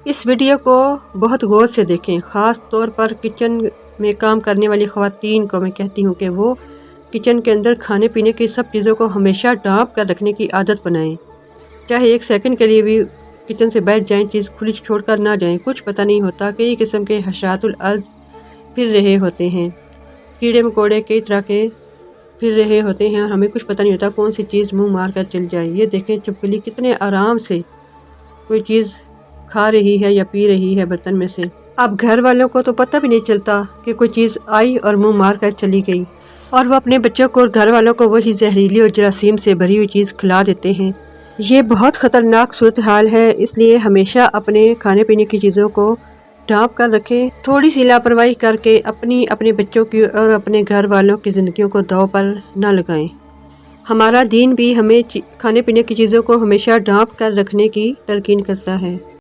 इस वीडियो को बहुत गौर से देखें, ख़ास तौर पर किचन में काम करने वाली ख़वातीन को मैं कहती हूँ कि वो किचन के अंदर खाने पीने की सब चीज़ों को हमेशा ढाँप कर रखने की आदत बनाएं। चाहे एक सेकंड के लिए भी किचन से बैठ जाएं, चीज़ खुली छोड़ कर ना जाएं। कुछ पता नहीं होता, कई किस्म के हशरातुल अर्ज़ फिर रहे होते हैं, कीड़े मकोड़े कई तरह के फिर रहे होते हैं और हमें कुछ पता नहीं होता कौन सी चीज़ मुँह मार कर चल जाए। ये देखें छिपकली कितने आराम से कोई चीज़ खा रही है या पी रही है बर्तन में से। अब घर वालों को तो पता भी नहीं चलता कि कोई चीज़ आई और मुंह मार कर चली गई, और वो अपने बच्चों को और घर वालों को वही जहरीली और जरासीम से भरी हुई चीज़ खिला देते हैं। ये बहुत ख़तरनाक सूरत हाल है, इसलिए हमेशा अपने खाने पीने की चीज़ों को ढाँप कर रखें। थोड़ी सी लापरवाही करके अपने बच्चों की और अपने घर वालों की ज़िंदगियों को दांव पर न लगाएं। हमारा दीन भी हमें खाने पीने की चीज़ों को हमेशा ढाँप कर रखने की तलकीन करता है।